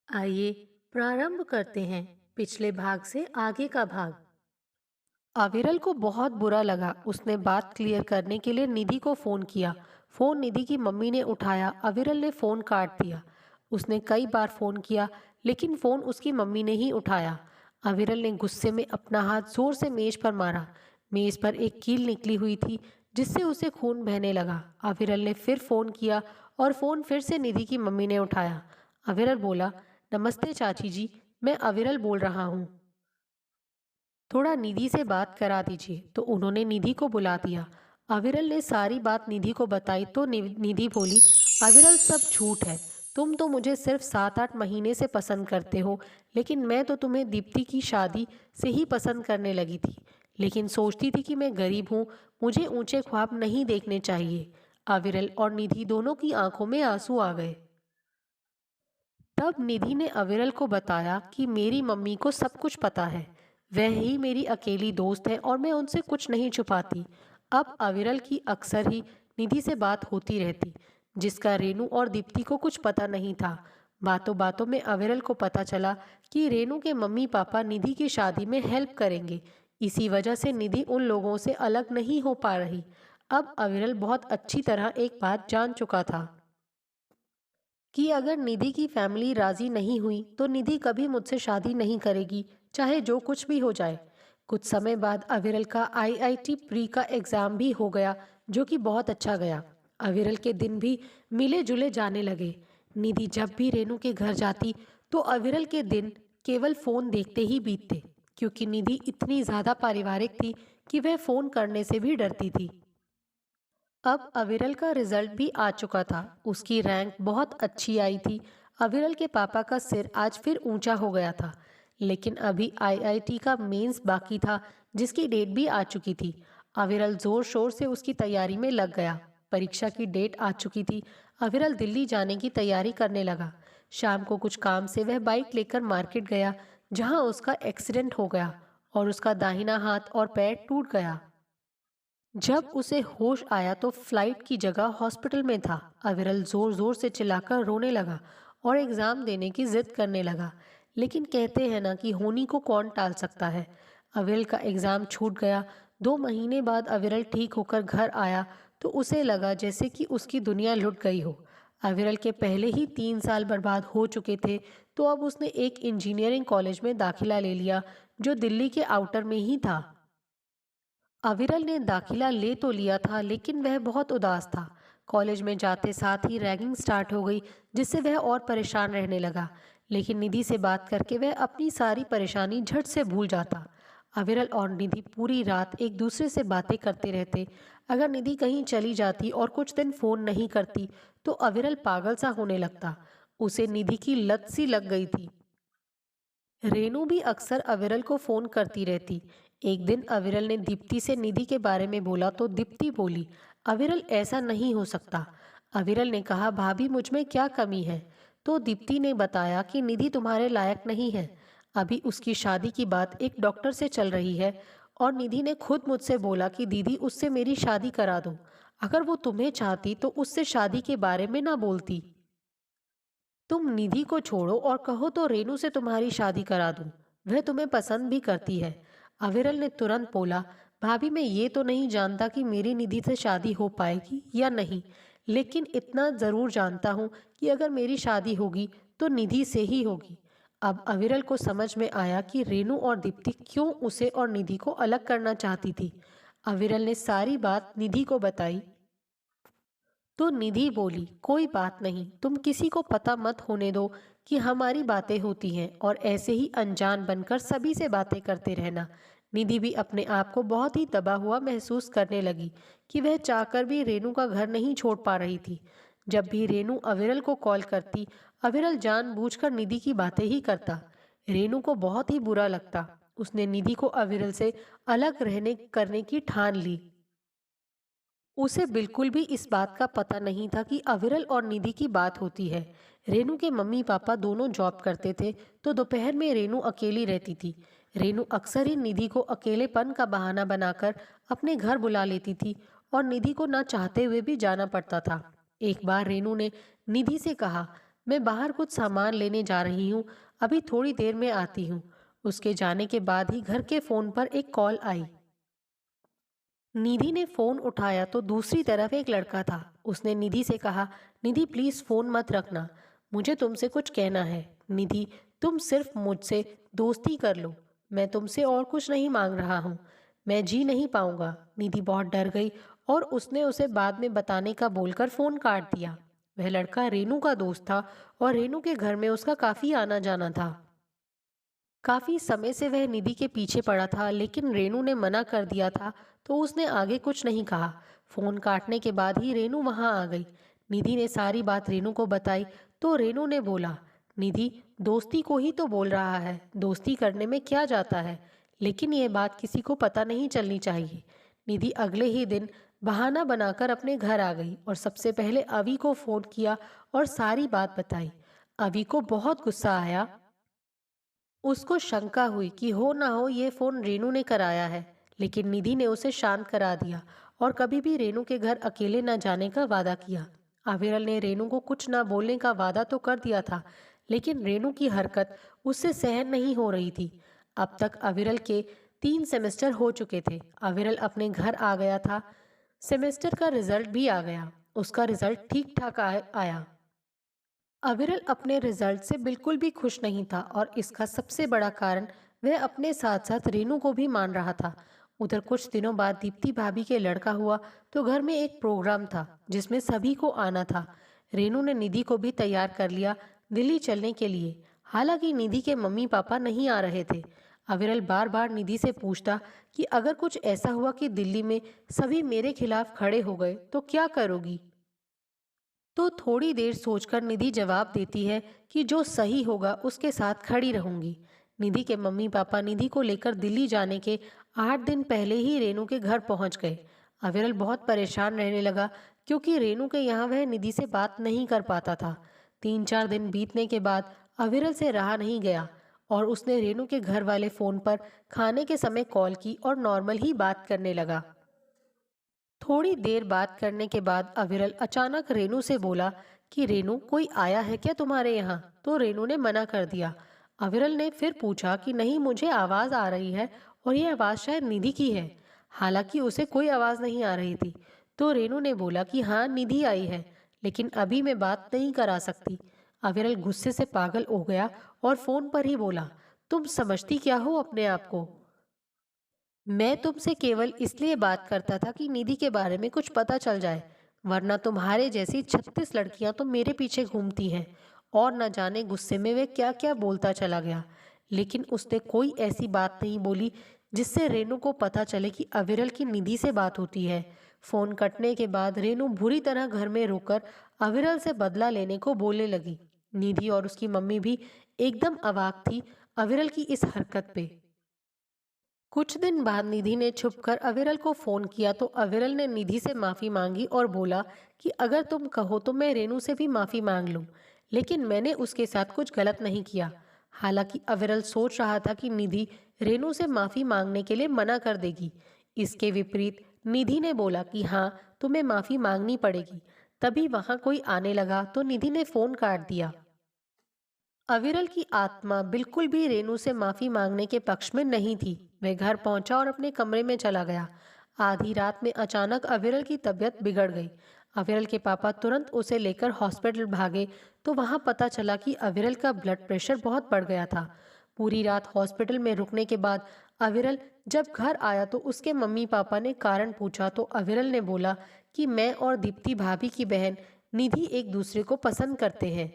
आइए प्रारंभ करते हैं पिछले भाग से आगे का भाग। अविरल को बहुत बुरा लगा। उसने बात क्लियर करने के लिए निधि को फोन किया। फोन निधि की मम्मी ने उठाया। अविरल ने फोन काट दिया। उसने कई बार फोन किया लेकिन फोन उसकी मम्मी ने ही उठाया। अविरल ने गुस्से में अपना हाथ जोर से मेज पर मारा। मेज पर एक कील निकली हुई थी जिससे उसे खून बहने लगा। अविरल ने फिर फोन किया और फोन फिर से निधि की मम्मी ने उठाया। अविरल बोला, नमस्ते चाची जी, मैं अविरल बोल रहा हूँ। थोड़ा निधि से बात करा दीजिए। तो उन्होंने निधि को बुला दिया। अविरल ने सारी बात निधि को बताई तो निधि बोली, अविरल सब झूठ है। तुम तो मुझे सिर्फ 7-8 महीने से पसंद करते हो, लेकिन मैं तो तुम्हें दीप्ति की शादी से ही पसंद करने लगी थी। लेकिन सोचती थी कि मैं गरीब हूँ, मुझे ऊंचे ख्वाब नहीं देखने चाहिए। अविरल और निधि दोनों की आंखों में आंसू आ गए। तब निधि ने अविरल को बताया कि मेरी मम्मी को सब कुछ पता है। वह ही मेरी अकेली दोस्त है और मैं उनसे कुछ नहीं छुपाती। अब अविरल की अक्सर ही निधि से बात होती रहती, जिसका रेनू और दीप्ति को कुछ पता नहीं था। बातों बातों में अविरल को पता चला कि रेनू के मम्मी पापा निधि की शादी में हेल्प करेंगे। इसी वजह से निधि उन लोगों से अलग नहीं हो पा रही। अब अविरल बहुत अच्छी तरह एक बात जान चुका था कि अगर निधि की फैमिली राजी नहीं हुई तो निधि कभी मुझसे शादी नहीं करेगी, चाहे जो कुछ भी हो जाए। कुछ समय बाद अविरल का आईआईटी प्री का एग्जाम भी हो गया, जो कि बहुत अच्छा गया। अविरल के दिन भी मिले जुले जाने लगे। निधि जब भी रेनू के घर जाती तो अविरल के दिन केवल फोन देखते ही बीतते, क्योंकि निधि इतनी ज्यादा पारिवारिक थी कि वह फोन करने से भी डरती थी। अब अविरल का रिजल्ट भी आ चुका था। उसकी रैंक बहुत अच्छी आई थी। अविरल के पापा का सिर आज फिर ऊंचा हो गया था। लेकिन अभी आईआईटी का मेंस बाकी था, जिसकी डेट भी आ चुकी थी। अविरल जोर शोर से उसकी तैयारी में लग गया। परीक्षा की डेट आ चुकी थी। अविरल दिल्ली जाने की तैयारी करने लगा। शाम को कुछ काम से वह बाइक लेकर मार्केट गया, जहां उसका एक्सीडेंट हो गया और उसका दाहिना हाथ और पैर टूट गया। जब उसे होश आया तो फ्लाइट की जगह हॉस्पिटल में था। अविरल जोर जोर से चिल्लाकर रोने लगा और एग्जाम देने की जिद करने लगा। लेकिन कहते हैं ना कि होनी को कौन टाल सकता है। अविरल का एग्जाम छूट गया। 2 महीने बाद अविरल ठीक होकर घर आया तो उसे लगा जैसे कि उसकी दुनिया लुट गई हो। अविरल के पहले ही 3 साल बर्बाद हो चुके थे, तो अब उसने एक इंजीनियरिंग कॉलेज में दाखिला ले लिया, जो दिल्ली के आउटर में ही था। अविरल ने दाखिला ले तो लिया था, लेकिन वह बहुत उदास था। कॉलेज में जाते साथ ही रैगिंग स्टार्ट हो गई, जिससे वह और परेशान रहने लगा। लेकिन निधि से बात करके वह अपनी सारी परेशानी झट से भूल जाता। अविरल और निधि पूरी रात एक दूसरे से बातें करते रहते। अगर निधि कहीं चली जाती और कुछ दिन फोन नहीं करती तो अविरल पागल सा होने लगता। उसे निधि की लत सी लग गई थी। रेनू भी अक्सर अविरल को फोन करती रहती। एक दिन अविरल ने दीप्ति से निधि के बारे में बोला तो दीप्ति बोली, अविरल ऐसा नहीं हो सकता। अविरल ने कहा, भाभी मुझ में क्या कमी है? तो दीप्ति ने बताया कि निधि तुम्हारे लायक नहीं है। अभी उसकी शादी की बात एक डॉक्टर से चल रही है और निधि ने खुद मुझसे बोला कि दीदी उससे मेरी शादी करा दो। अगर वो तुम्हें चाहती तो उससे शादी के बारे में ना बोलती। तुम निधि को छोड़ो और कहो तो रेनू से तुम्हारी शादी करा दूं। वह तुम्हें पसंद भी करती है। अविरल ने तुरंत बोला, भाभी मैं ये तो नहीं जानता कि मेरी निधि से शादी हो पाएगी या नहीं, लेकिन इतना जरूर जानता हूँ कि अगर मेरी शादी होगी तो निधि से ही होगी। अब अविरल को समझ में आया कि रेनू और दीप्ति क्यों उसे और निधि को अलग करना चाहती थी। अविरल ने सारी बात निधि को बताई तो निधि बोली, कोई बात नहीं, तुम किसी को पता मत होने दो कि हमारी बातें होती हैं, और ऐसे ही अनजान बनकर सभी से बातें करते रहना। निधि भी अपने आप को बहुत ही दबा हुआ महसूस करने लगी कि वह चाहकर भी रेनू का घर नहीं छोड़ पा रही थी। जब भी रेनू अविरल को कॉल करती, अविरल जानबूझकर निधि की बातें ही करता। रेनू को बहुत ही बुरा लगता। उसने निधि को अविरल से अलग रहने करने की ठान ली। उसे बिल्कुल भी इस बात का पता नहीं था कि अविरल और निधि की बात होती है। रेनू के मम्मी पापा दोनों जॉब करते थे, तो दोपहर में रेनू अकेली रहती थी। रेनू अक्सर ही निधि को अकेलेपन का बहाना बनाकर अपने घर बुला लेती थी और निधि को ना चाहते हुए भी जाना पड़ता था। एक बार रेनू ने निधि से कहा, मैं बाहर कुछ सामान लेने जा रही हूँ, अभी थोड़ी देर में आती हूँ। उसके जाने के बाद ही घर के फोन पर एक कॉल आई। निधि ने फोन उठाया तो दूसरी तरफ एक लड़का था। उसने निधि से कहा, निधि प्लीज फोन मत रखना, मुझे तुमसे कुछ कहना है। निधि, तुम सिर्फ मुझसे दोस्ती कर लो, मैं तुमसे और कुछ नहीं मांग रहा हूँ, मैं जी नहीं पाऊंगा। निधि बहुत डर गई और उसने उसे बाद में बताने का बोलकर फोन काट दिया। वह लड़का रेनू का दोस्त था और रेनू के घर में उसका काफी आना जाना था। काफी समय से वह निधि के पीछे पड़ा था, लेकिन रेनू ने मना कर दिया था तो उसने आगे कुछ नहीं कहा। फोन काटने के बाद ही रेनू वहां आ गई। निधि ने सारी बात रेनू को बताई तो रेनू ने बोला, निधि दोस्ती को ही तो बोल रहा है, दोस्ती करने में क्या जाता है, लेकिन ये बात किसी को पता नहीं चलनी चाहिए। निधि अगले ही दिन बहाना बनाकर अपने घर आ गई और सबसे पहले अवी को फोन किया और सारी बात बताई। अवी को बहुत गुस्सा आया। उसको शंका हुई कि हो ना हो ये फोन रेनू ने कराया है, लेकिन निधि ने उसे शांत करा दिया और कभी भी रेनू के घर अकेले न जाने का वादा किया। अविरल ने रेनू को कुछ ना बोलने का वादा तो कर दिया था, लेकिन रेनू की हरकत उससे सहन नहीं हो रही थी। अब तक अविरल के 3 सेमेस्टर हो चुके थे। अविरल अपने घर आ गया था। सेमेस्टर का रिजल्ट भी आ गया। उसका रिजल्ट ठीक ठाक आया। अविरल अपने रिजल्ट से बिल्कुल भी खुश नहीं था और इसका सबसे बड़ा कारण वह अपने साथ साथ रेनू को भी मान रहा था। उधर कुछ दिनों बाद दीप्ति भाभी के लड़का हुआ तो घर में एक प्रोग्राम था जिसमें सभी को आना था। रेनू ने निधि को भी तैयार कर लिया दिल्ली चलने के लिए। हालांकि निधि के मम्मी पापा नहीं आ रहे थे। अविरल बार बार निधि से पूछता कि अगर कुछ ऐसा हुआ कि दिल्ली में सभी मेरे खिलाफ खड़े हो गए तो क्या करोगी। तो थोड़ी देर सोचकर निधि जवाब देती है कि जो सही होगा उसके साथ खड़ी रहूंगी। निधि के मम्मी पापा निधि को लेकर दिल्ली जाने के 8 दिन पहले ही रेनू के घर पहुंच गए। अविरल बहुत परेशान रहने लगा क्योंकि रेनू के यहाँ वह निधि से बात नहीं कर पाता था। 3-4 दिन बीतने के बाद अविरल से रहा नहीं गया और उसने रेनू के घर वाले फोन पर खाने के समय कॉल की और नॉर्मल ही बात करने लगा। थोड़ी देर बात करने के बाद अविरल अचानक रेनू से बोला कि रेनू कोई आया है क्या तुम्हारे यहाँ। तो रेनू ने मना कर दिया। अविरल ने फिर पूछा कि नहीं, मुझे आवाज आ रही है और ये आवाज शायद निधि की है। हालांकि उसे कोई आवाज नहीं आ रही थी। तो रेनू ने बोला कि हाँ निधि आई है, लेकिन अभी मैं बात नहीं करा सकती। अविरल गुस्से से पागल हो गया और फोन पर ही बोला, तुम समझती क्या हो अपने आप को। मैं तुमसे केवल इसलिए बात करता था कि निधि के बारे में कुछ पता चल जाए, वरना तुम्हारे जैसी 36 लड़कियां तो मेरे पीछे घूमती हैं। और न जाने गुस्से में वे क्या क्या बोलता चला गया, लेकिन उसने कोई ऐसी बात नहीं बोली जिससे रेनू को पता चले कि अविरल की निधि से बात होती है। फोन कटने के बाद रेनू बुरी तरह घर में रोकर अविरल से बदला लेने को बोलने लगी। निधि और उसकी मम्मी भी एकदम अवाक थी अविरल की इस हरकत पे। कुछ दिन बाद निधि ने छुपकर अविरल को फोन किया तो अविरल ने निधि से माफी मांगी और बोला कि अगर तुम कहो तो मैं रेनू से भी माफी मांग लूं, लेकिन मैंने उसके साथ कुछ गलत नहीं किया। हालांकि अविरल सोच रहा था कि निधि रेनू से माफी मांगने के लिए मना कर देगी। इसके विपरीत निधि ने बोला कि हाँ, तुम्हें माफी मांगनी पड़ेगी। तभी वहां कोई आने लगा तो निधि ने फोन काट दिया। अविरल की आत्मा बिल्कुल भी रेनू से माफी मांगने के पक्ष में नहीं थी। वह घर पहुंचा और अपने कमरे में चला गया। आधी रात में अचानक अविरल की तबीयत बिगड़ गई। अविरल के पापा तुरंत उसे लेकर हॉस्पिटल भागे तो वहां पता चला कि अविरल का ब्लड प्रेशर बहुत बढ़ गया था। पूरी रात हॉस्पिटल में रुकने के बाद अविरल जब घर आया तो उसके मम्मी पापा ने कारण पूछा तो अविरल ने बोला कि मैं और दीप्ति भाभी की बहन निधि एक दूसरे को पसंद करते हैं।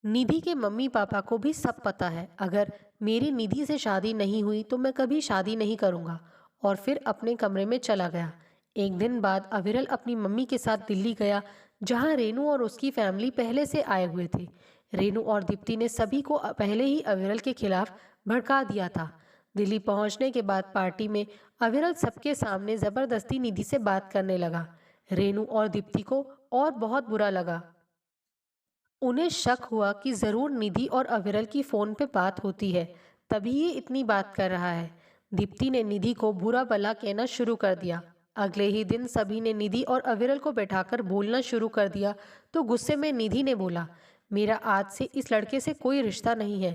निधि के मम्मी पापा को भी सब पता है। अगर मेरी निधि से शादी नहीं हुई तो मैं कभी शादी नहीं करूंगा। और फिर अपने कमरे में चला गया। एक दिन बाद अविरल अपनी मम्मी के साथ दिल्ली गया, जहां रेनू और उसकी फैमिली पहले से आए हुए थे। रेनू और दीप्ति ने सभी को पहले ही अविरल के खिलाफ भड़का दिया था। दिल्ली पहुंचने के बाद पार्टी में अविरल सबके सामने जबरदस्ती निधि से बात करने लगा। रेनू और दीप्ति को और बहुत बुरा लगा। उन्हें शक हुआ कि जरूर निधि और अविरल की फोन पे बात होती है, तभी ये इतनी बात कर रहा है। दीप्ति ने निधि को बुरा भला कहना शुरू कर दिया। अगले ही दिन सभी ने निधि और अविरल को बैठाकर बोलना शुरू कर दिया तो गुस्से में निधि ने बोला, मेरा आज से इस लड़के से कोई रिश्ता नहीं है।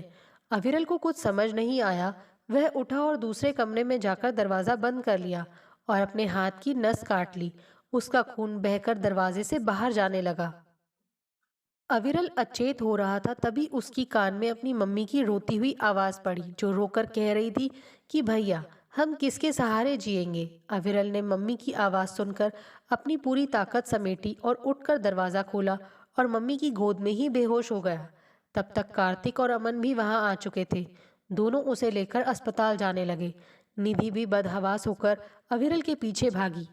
अविरल को कुछ समझ नहीं आया। वह उठा और दूसरे कमरे में जाकर दरवाज़ा बंद कर लिया और अपने हाथ की नस काट ली। उसका खून बहकर दरवाजे से बाहर जाने लगा। अविरल अचेत हो रहा था, तभी उसकी कान में अपनी मम्मी की रोती हुई आवाज़ पड़ी, जो रोकर कह रही थी कि भैया, हम किसके सहारे जिएंगे। अविरल ने मम्मी की आवाज़ सुनकर अपनी पूरी ताकत समेटी और उठकर दरवाज़ा खोला और मम्मी की गोद में ही बेहोश हो गया। तब तक कार्तिक और अमन भी वहां आ चुके थे। दोनों उसे लेकर अस्पताल जाने लगे। निधि भी बदहवास होकर अविरल के पीछे भागी।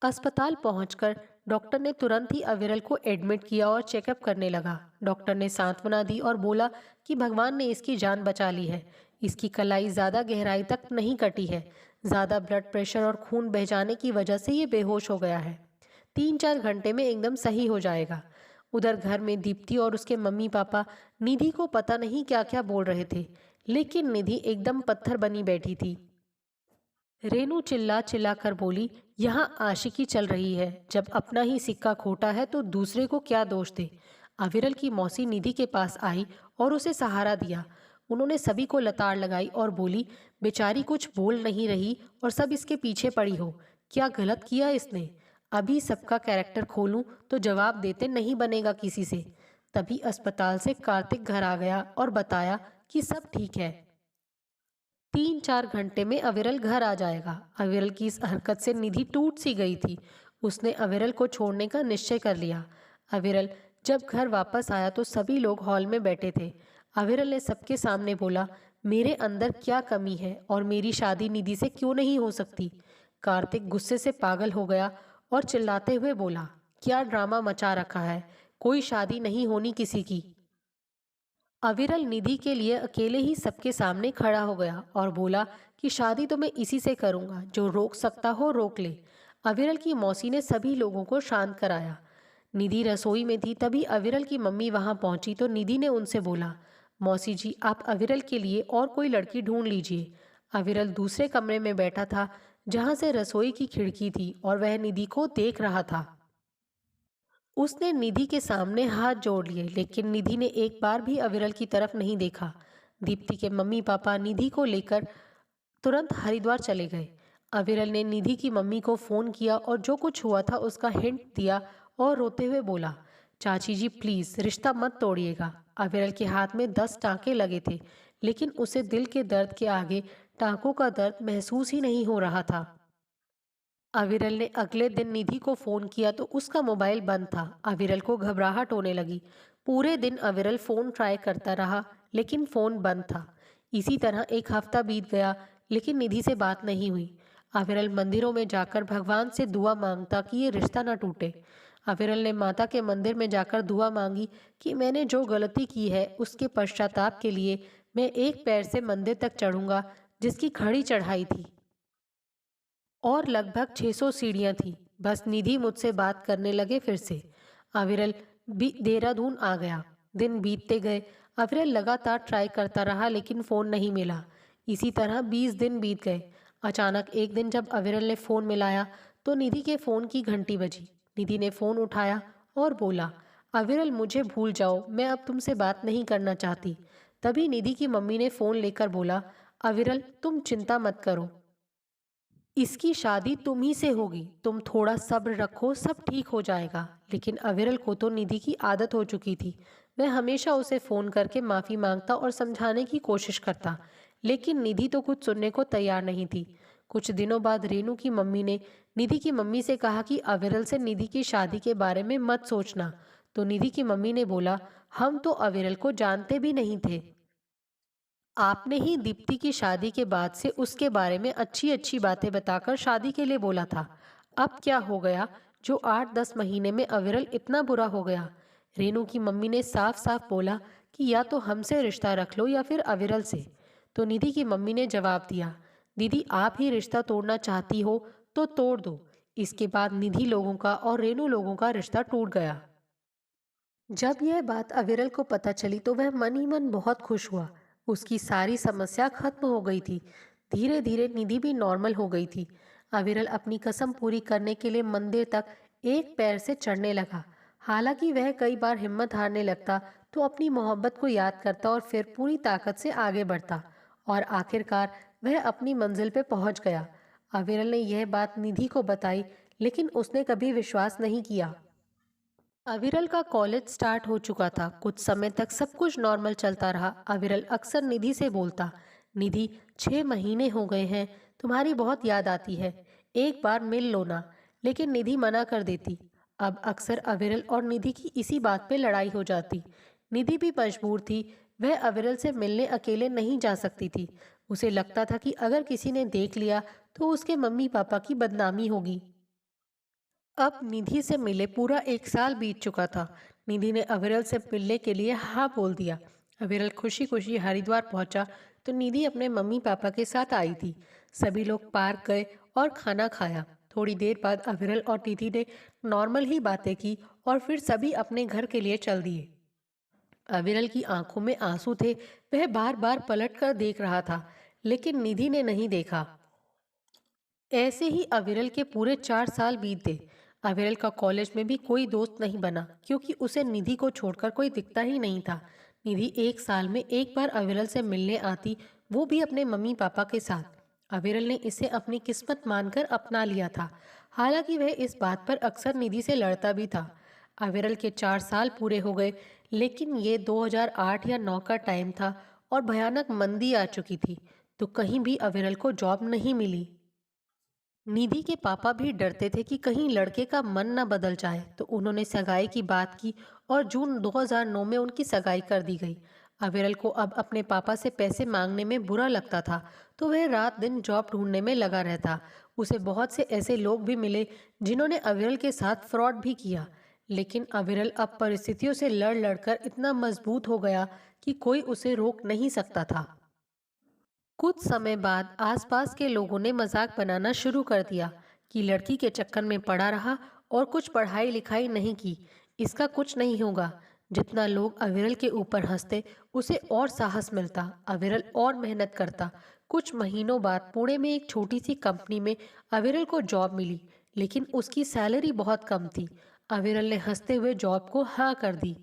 अस्पताल पहुंचकर डॉक्टर ने तुरंत ही अविरल को एडमिट किया और चेकअप करने लगा। डॉक्टर ने सांत्वना दी और बोला कि भगवान ने इसकी जान बचा ली है। इसकी कलाई ज़्यादा गहराई तक नहीं कटी है। ज़्यादा ब्लड प्रेशर और खून बह जाने की वजह से ये बेहोश हो गया है। 3-4 घंटे में एकदम सही हो जाएगा। उधर घर में दीप्ति और उसके मम्मी पापा निधि को पता नहीं क्या क्या बोल रहे थे, लेकिन निधि एकदम पत्थर बनी बैठी थी। रेनू चिल्ला चिल्ला कर बोली, यहाँ आशिकी चल रही है। जब अपना ही सिक्का खोटा है तो दूसरे को क्या दोष दे। अविरल की मौसी निधि के पास आई और उसे सहारा दिया। उन्होंने सभी को लताड़ लगाई और बोली, बेचारी कुछ बोल नहीं रही और सब इसके पीछे पड़ी हो। क्या गलत किया इसने। अभी सबका कैरेक्टर खोलूं तो जवाब देते नहीं बनेगा किसी से। तभी अस्पताल से कार्तिक घर आ गया और बताया कि सब ठीक है। 3-4 घंटे में अविरल घर आ जाएगा। अविरल की इस हरकत से निधि टूट सी गई थी। उसने अविरल को छोड़ने का निश्चय कर लिया। अविरल जब घर वापस आया तो सभी लोग हॉल में बैठे थे। अविरल ने सबके सामने बोला, मेरे अंदर क्या कमी है और मेरी शादी निधि से क्यों नहीं हो सकती। कार्तिक गुस्से से पागल हो गया और चिल्लाते हुए बोला, क्या ड्रामा मचा रखा है। कोई शादी नहीं होनी किसी की। अविरल निधि के लिए अकेले ही सबके सामने खड़ा हो गया और बोला कि शादी तो मैं इसी से करूंगा, जो रोक सकता हो रोक ले। अविरल की मौसी ने सभी लोगों को शांत कराया। निधि रसोई में थी, तभी अविरल की मम्मी वहां पहुंची तो निधि ने उनसे बोला, मौसी जी, आप अविरल के लिए और कोई लड़की ढूंढ लीजिए। अविरल दूसरे कमरे में बैठा था, जहां से रसोई की खिड़की थी, और वह निधि को देख रहा था। उसने निधि के सामने हाथ जोड़ लिए, लेकिन निधि ने एक बार भी अविरल की तरफ नहीं देखा। दीप्ति के मम्मी पापा निधि को लेकर तुरंत हरिद्वार चले गए। अविरल ने निधि की मम्मी को फोन किया और जो कुछ हुआ था उसका हिंट दिया और रोते हुए बोला, चाची जी प्लीज रिश्ता मत तोड़िएगा। अविरल के हाथ में 10 टांके लगे थे, लेकिन उसे दिल के दर्द के आगे टांकों का दर्द महसूस ही नहीं हो रहा था। अविरल ने अगले दिन निधि को फोन किया तो उसका मोबाइल बंद था। अविरल को घबराहट होने लगी। पूरे दिन अविरल फोन ट्राई करता रहा, लेकिन फोन बंद था। इसी तरह एक हफ्ता बीत गया, लेकिन निधि से बात नहीं हुई। अविरल मंदिरों में जाकर भगवान से दुआ मांगता कि ये रिश्ता ना टूटे। अविरल ने माता के मंदिर में जाकर दुआ मांगी कि मैंने जो गलती की है उसके पश्चाताप के लिए मैं एक पैर से मंदिर तक चढ़ूंगा जिसकी खड़ी चढ़ाई थी, और लगभग 600 सीढ़ियां थी। बस निधि मुझसे बात करने लगे फिर से। अविरल भी देहरादून आ गया। दिन बीतते गए। अविरल लगातार ट्राई करता रहा, लेकिन फोन नहीं मिला। इसी तरह 20 दिन बीत गए। अचानक एक दिन जब अविरल ने फोन मिलाया तो निधि के फोन की घंटी बजी। निधि ने फोन उठाया और बोला, अविरल मुझे भूल जाओ, मैं अब तुमसे बात नहीं करना चाहती। तभी निधि की मम्मी ने फोन लेकर बोला, अविरल तुम चिंता मत करो, इसकी शादी तुम ही से होगी। तुम थोड़ा सब्र रखो, सब ठीक हो जाएगा। लेकिन अविरल को तो निधि की आदत हो चुकी थी। वह हमेशा उसे फोन करके माफी मांगता और समझाने की कोशिश करता, लेकिन निधि तो कुछ सुनने को तैयार नहीं थी। कुछ दिनों बाद रेनू की मम्मी ने निधि की मम्मी से कहा कि अविरल से निधि की शादी के बारे में मत सोचना। तो निधि की मम्मी ने बोला, हम तो अविरल को जानते भी नहीं थे। आपने ही दीप्ति की शादी के बाद से उसके बारे में अच्छी अच्छी बातें बताकर शादी के लिए बोला था। अब क्या हो गया जो 8-10 महीने में अविरल इतना बुरा हो गया। रेनू की मम्मी ने साफ साफ बोला कि या तो हमसे रिश्ता रख लो या फिर अविरल से। तो निधि की मम्मी ने जवाब दिया, दीदी आप ही रिश्ता तोड़ना चाहती हो तो तोड़ दो। इसके बाद निधि लोगों का और रेनू लोगों का रिश्ता टूट गया। जब यह बात अविरल को पता चली तो वह मन ही मन बहुत खुश हुआ। उसकी सारी समस्या खत्म हो गई थी। धीरे धीरे निधि भी नॉर्मल हो गई थी। अविरल अपनी कसम पूरी करने के लिए मंदिर तक एक पैर से चढ़ने लगा। हालांकि वह कई बार हिम्मत हारने लगता तो अपनी मोहब्बत को याद करता और फिर पूरी ताकत से आगे बढ़ता और आखिरकार वह अपनी मंजिल पे पहुंच गया। अविरल ने यह बात निधि को बताई, लेकिन उसने कभी विश्वास नहीं किया। अविरल का कॉलेज स्टार्ट हो चुका था। कुछ समय तक सब कुछ नॉर्मल चलता रहा। अविरल अक्सर निधि से बोलता, निधि, 6 महीने हो गए हैं, तुम्हारी बहुत याद आती है, एक बार मिल लो ना। लेकिन निधि मना कर देती। अब अक्सर अविरल और निधि की इसी बात पे लड़ाई हो जाती। निधि भी मजबूर थी। वह अविरल से मिलने अकेले नहीं जा सकती थी। उसे लगता था कि अगर किसी ने देख लिया तो उसके मम्मी पापा की बदनामी होगी। अब निधि से मिले पूरा 1 साल बीत चुका था। निधि ने अविरल से मिलने के लिए हाँ बोल दिया। अविरल खुशी खुशी हरिद्वार पहुंचा तो निधि अपने मम्मी पापा के साथ आई थी। सभी लोग पार्क गए और खाना खाया। थोड़ी देर बाद अविरल और निधि ने नॉर्मल ही बातें की और फिर सभी अपने घर के लिए चल दिए। अविरल की आंखों में आंसू थे। वह बार बार पलट कर देख रहा था, लेकिन निधि ने नहीं देखा। ऐसे ही अविरल के पूरे 4 साल बीत गए। अविरल का कॉलेज में भी कोई दोस्त नहीं बना, क्योंकि उसे निधि को छोड़कर कोई दिखता ही नहीं था। निधि 1 साल में एक बार अविरल से मिलने आती, वो भी अपने मम्मी पापा के साथ। अविरल ने इसे अपनी किस्मत मानकर अपना लिया था। हालांकि वह इस बात पर अक्सर निधि से लड़ता भी था। अविरल के 4 साल पूरे हो गए, लेकिन ये 2008 या 9 का टाइम था और भयानक मंदी आ चुकी थी। तो कहीं भी अविरल को जॉब नहीं मिली। निधि के पापा भी डरते थे कि कहीं लड़के का मन न बदल जाए, तो उन्होंने सगाई की बात की और जून 2009 में उनकी सगाई कर दी गई। अविरल को अब अपने पापा से पैसे मांगने में बुरा लगता था, तो वह रात दिन जॉब ढूंढने में लगा रहता। उसे बहुत से ऐसे लोग भी मिले जिन्होंने अविरल के साथ फ्रॉड भी किया, लेकिन अविरल अब परिस्थितियों से लड़ लड़कर इतना मजबूत हो गया कि कोई उसे रोक नहीं सकता था। कुछ समय बाद आसपास के लोगों ने मजाक बनाना शुरू कर दिया कि लड़की के चक्कर में पड़ा रहा और कुछ पढ़ाई लिखाई नहीं की, इसका कुछ नहीं होगा। जितना लोग अविरल के ऊपर हंसते, उसे और साहस मिलता। अविरल और मेहनत करता। कुछ महीनों बाद पुणे में एक छोटी सी कंपनी में अविरल को जॉब मिली, लेकिन उसकी सैलरी बहुत कम थी। अविरल ने हंसते हुए जॉब को हाँ कर दी।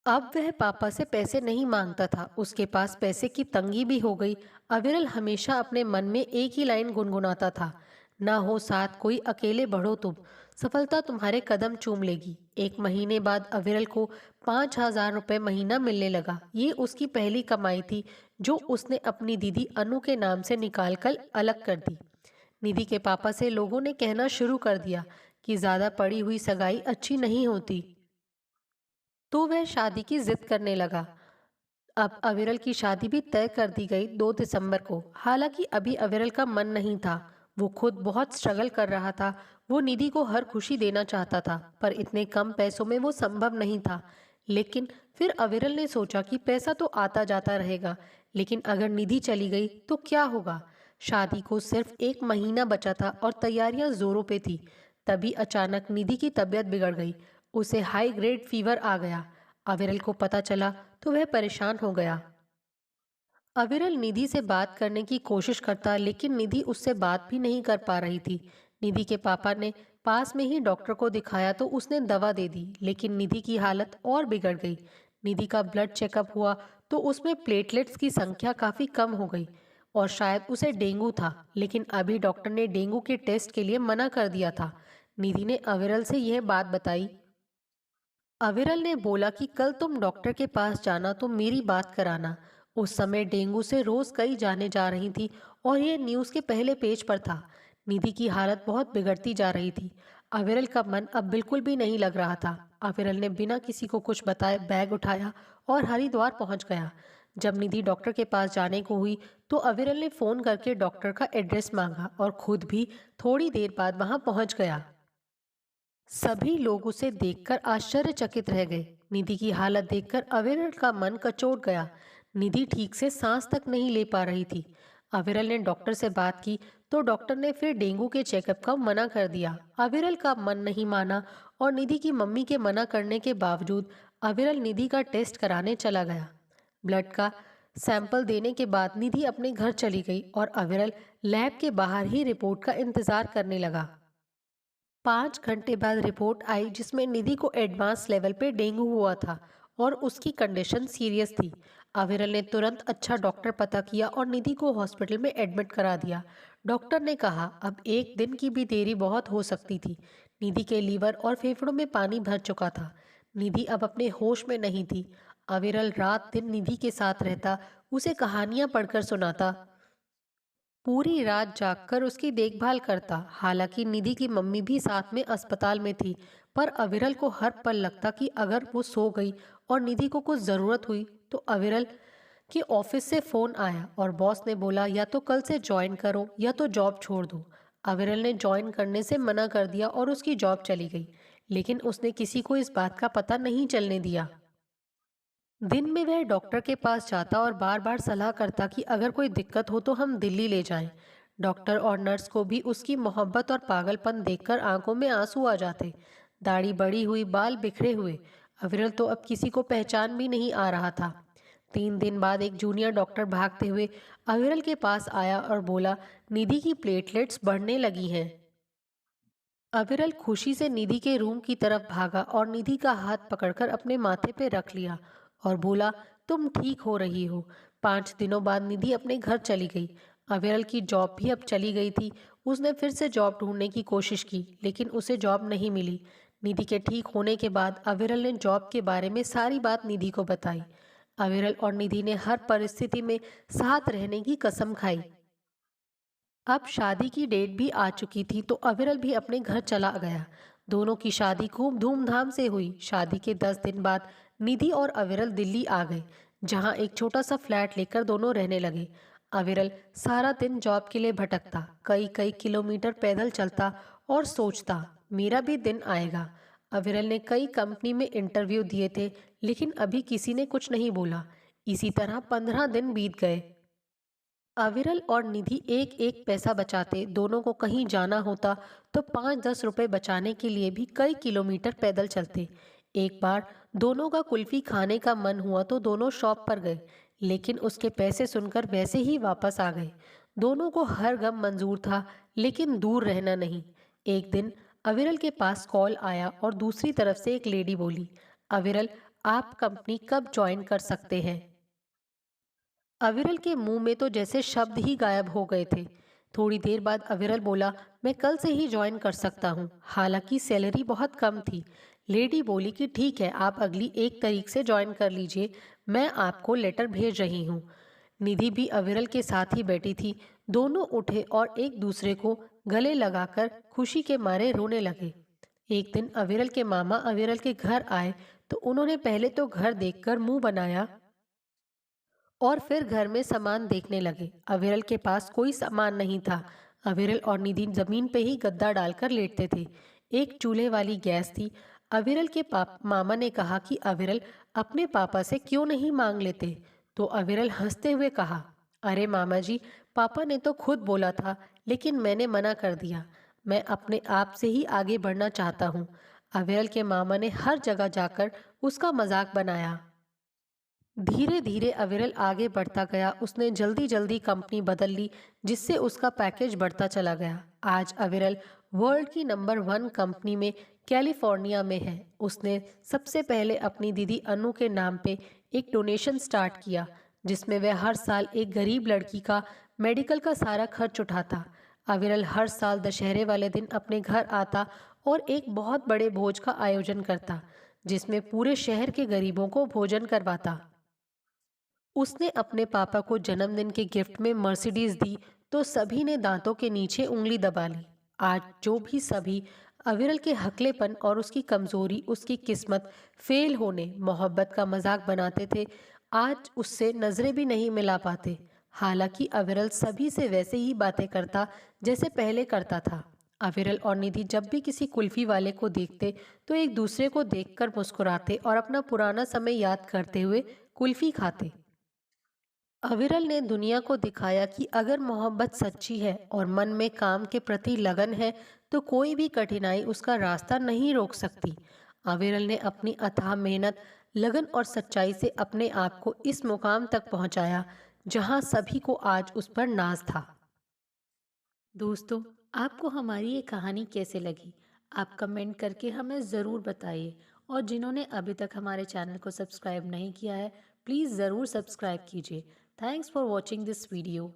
अब वह पापा से पैसे नहीं मांगता था, उसके पास पैसे की तंगी भी हो गई। अविरल हमेशा अपने मन में एक ही लाइन गुनगुनाता था, ना हो साथ कोई, अकेले बढ़ो तुम, सफलता तुम्हारे कदम चूम लेगी। 1 महीने बाद अविरल को 5,000 रुपये महीना मिलने लगा। ये उसकी पहली कमाई थी, जो उसने अपनी दीदी अनु के नाम से निकाल कर अलग कर दी। निधि के पापा से लोगों ने कहना शुरू कर दिया कि ज्यादा पड़ी हुई सगाई अच्छी नहीं होती, तो वह शादी की जिद करने लगा। अब अविरल की शादी भी तय कर दी गई 2 दिसंबर को। हालांकि अभी अविरल का मन नहीं था। वो खुद बहुत स्ट्रगल कर रहा था। वो निधि को हर खुशी देना चाहता था, पर इतने कम पैसों में वो संभव नहीं था। लेकिन फिर अविरल ने सोचा कि पैसा तो आता जाता रहेगा, लेकिन अगर निधि चली गई तो क्या होगा। शादी को सिर्फ 1 महीना बचा था और तैयारियां जोरों पे थी। तभी अचानक निधि की तबीयत बिगड़ गई। उसे हाई ग्रेड फीवर आ गया। अविरल को पता चला तो वह परेशान हो गया। अविरल निधि से बात करने की कोशिश करता, लेकिन निधि उससे बात भी नहीं कर पा रही थी। निधि के पापा ने पास में ही डॉक्टर को दिखाया तो उसने दवा दे दी, लेकिन निधि की हालत और बिगड़ गई। निधि का ब्लड चेकअप हुआ तो उसमें प्लेटलेट्स की संख्या काफी कम हो गई और शायद उसे डेंगू था, लेकिन अभी डॉक्टर ने डेंगू के टेस्ट के लिए मना कर दिया था। निधि ने अविरल से यह बात बताई। अविरल ने बोला कि कल तुम डॉक्टर के पास जाना तो मेरी बात कराना। उस समय डेंगू से रोज कई जाने जा रही थी और ये न्यूज़ के पहले पेज पर था। निधि की हालत बहुत बिगड़ती जा रही थी। अविरल का मन अब बिल्कुल भी नहीं लग रहा था। अविरल ने बिना किसी को कुछ बताए बैग उठाया और हरिद्वार पहुंच गया। जब निधि डॉक्टर के पास जाने को हुई तो अविरल ने फोन करके डॉक्टर का एड्रेस मांगा और खुद भी थोड़ी देर बाद वहां पहुंच गया। सभी लोग उसे देखकर आश्चर्यचकित रह गए। निधि की हालत देखकर अविरल का मन कचोट गया। निधि ठीक से सांस तक नहीं ले पा रही थी। अविरल ने डॉक्टर से बात की तो डॉक्टर ने फिर डेंगू के चेकअप का मना कर दिया। अविरल का मन नहीं माना और निधि की मम्मी के मना करने के बावजूद अविरल निधि का टेस्ट कराने चला गया। ब्लड का सैंपल देने के बाद निधि अपने घर चली गई और अविरल लैब के बाहर ही रिपोर्ट का इंतजार करने लगा। 5 घंटे बाद रिपोर्ट आई जिसमें निधि को एडवांस लेवल पे डेंगू हुआ था और उसकी कंडीशन सीरियस थी। अविरल ने तुरंत अच्छा डॉक्टर पता किया और निधि को हॉस्पिटल में एडमिट करा दिया। डॉक्टर ने कहा अब एक दिन की भी देरी बहुत हो सकती थी। निधि के लीवर और फेफड़ों में पानी भर चुका था। निधि अब अपने होश में नहीं थी। अविरल रात दिन निधि के साथ रहता, उसे कहानियां पढ़कर सुनाता, पूरी रात जागकर उसकी देखभाल करता। हालांकि निधि की मम्मी भी साथ में अस्पताल में थी, पर अविरल को हर पल लगता कि अगर वो सो गई और निधि को कुछ ज़रूरत हुई तो अविरल के ऑफिस से फ़ोन आया और बॉस ने बोला या तो कल से ज्वाइन करो या तो जॉब छोड़ दो। अविरल ने ज्वाइन करने से मना कर दिया और उसकी जॉब चली गई, लेकिन उसने किसी को इस बात का पता नहीं चलने दिया। दिन में वह डॉक्टर के पास जाता और बार बार सलाह करता कि अगर कोई दिक्कत हो तो हम दिल्ली ले जाएं। डॉक्टर और नर्स को भी उसकी मोहब्बत और पागलपन देखकर आंखों में आंसू आ जाते। दाढ़ी बड़ी हुई, बाल बिखरे हुए, अविरल तो अब किसी को पहचान भी नहीं आ रहा था। 3 दिन बाद एक जूनियर डॉक्टर भागते हुए अविरल के पास आया और बोला निधि की प्लेटलेट्स बढ़ने लगी हैं। अविरल खुशी से निधि के रूम की तरफ भागा और निधि का हाथ पकड़कर अपने माथे पे रख लिया और बोला तुम ठीक हो रही हो। 5 दिनों बाद निधि अपने घर चली गई। अविरल की जॉब भी अब चली गई थी। उसने फिर से जॉब ढूंढने की कोशिश की, लेकिन उसे जॉब नहीं मिली। निधि के ठीक होने के बाद अविरल ने जॉब के बारे में सारी बात निधि को बताई। अविरल और निधि ने हर परिस्थिति में साथ रहने की कसम खाई। अब शादी की डेट भी आ चुकी थी तो अविरल भी अपने घर चला गया। दोनों की शादी खूब धूमधाम से हुई। शादी के 10 दिन बाद निधि और अविरल दिल्ली आ गए, जहां एक छोटा सा फ्लैट लेकर दोनों रहने लगे। अविरल सारा दिन जॉब के लिए भटकता, कई कई किलोमीटर पैदल चलता और सोचता मेरा भी दिन आएगा। अविरल ने कई कंपनी में इंटरव्यू दिए थे, लेकिन अभी किसी ने कुछ नहीं बोला। इसी तरह 15 दिन बीत गए। अविरल और निधि एक एक पैसा बचाते। दोनों को कहीं जाना होता तो 5-10 रुपए बचाने के लिए भी कई किलोमीटर पैदल चलते। एक बार दोनों का कुल्फी खाने का मन हुआ तो दोनों शॉप पर गए, लेकिन उसके पैसे सुनकर वैसे ही वापस आ गए। दोनों को हर गम मंजूर था, लेकिन दूर रहना नहीं। एक दिन अविरल के पास कॉल आया और दूसरी तरफ से एक लेडी बोली, अविरल, आप कंपनी कब ज्वाइन कर सकते हैं? अविरल के मुंह में तो जैसे शब्द ही गायब हो गए थे। थोड़ी देर बाद अविरल बोला, मैं कल से ही ज्वाइन कर सकता हूँ, हालांकि सैलरी बहुत कम थी। लेडी बोली कि ठीक है, आप अगली 1 तारीख से ज्वाइन कर लीजिए, मैं आपको लेटर भेज रही हूँ। निधि भी अविरल के साथ ही बैठी थी। दोनों उठे और एक दूसरे को गले लगाकर खुशी के मारे रोने लगे। एक दिन अविरल के मामा अविरल के घर आए तो उन्होंने पहले तो घर देखकर मुंह बनाया और फिर घर में सामान देखने लगे। अविरल के पास कोई सामान नहीं था। अविरल और निधि जमीन पे ही गद्दा डालकर लेटते थे। एक चूल्हे वाली गैस थी। अविरल के मामा ने कहा कि अविरल अपने पापा से क्यों नहीं मांग लेते? तो अविरल हंसते हुए कहा, अरे मामा जी, पापा ने तो खुद बोला था, लेकिन मैंने मना कर दिया। मैं अपने आप से ही आगे बढ़ना चाहता हूँ। अविरल के मामा ने हर जगह जाकर उसका मजाक बनाया। धीरे धीरे अविरल आगे बढ़ता गया। उसने जल्दी जल्दी कंपनी बदल ली, जिससे उसका पैकेज बढ़ता चला गया। आज अविरल वर्ल्ड की नंबर 1 कंपनी में कैलिफोर्निया में है। उसने सबसे पहले अपनी दीदी अनु के नाम पे एक डोनेशन स्टार्ट किया, जिसमें वह हर साल एक गरीब लड़की का मेडिकल का सारा खर्च उठाता। अविरल हर साल दशहरे वाले दिन अपने घर आता और एक बहुत बड़े भोज का आयोजन करता, जिसमें पूरे शहर के गरीबों को भोजन करवाता। उसने अपने पापा को जन्मदिन के गिफ्ट में मर्सिडीज दी तो सभी ने दांतों के नीचे उंगली दबा ली। आज जो भी सभी अविरल के हकलेपन और उसकी कमजोरी, उसकी किस्मत, फेल होने, मोहब्बत का मजाक बनाते थे, आज उससे नजरें भी नहीं मिला पाते। हालांकि अविरल सभी से वैसे ही बातें करता जैसे पहले करता था। अविरल और निधि जब भी किसी कुल्फी वाले को देखते तो एक दूसरे को देखकर मुस्कुराते और अपना पुराना समय याद करते हुए कुल्फी खाते। अविरल ने दुनिया को दिखाया कि अगर मोहब्बत सच्ची है और मन में काम के प्रति लगन है तो कोई भी कठिनाई उसका रास्ता नहीं रोक सकती। अविरल ने अपनी अथाह मेहनत, लगन और सच्चाई से अपने आप को इस मुकाम तक पहुंचाया जहां सभी को आज उस पर नाज था। दोस्तों, आपको हमारी ये कहानी कैसे लगी? आप कमेंट करके हमें ज़रूर बताइए और जिन्होंने अभी तक हमारे चैनल को सब्सक्राइब नहीं किया है, प्लीज़ ज़रूर सब्सक्राइब कीजिए। Thanks for watching this video.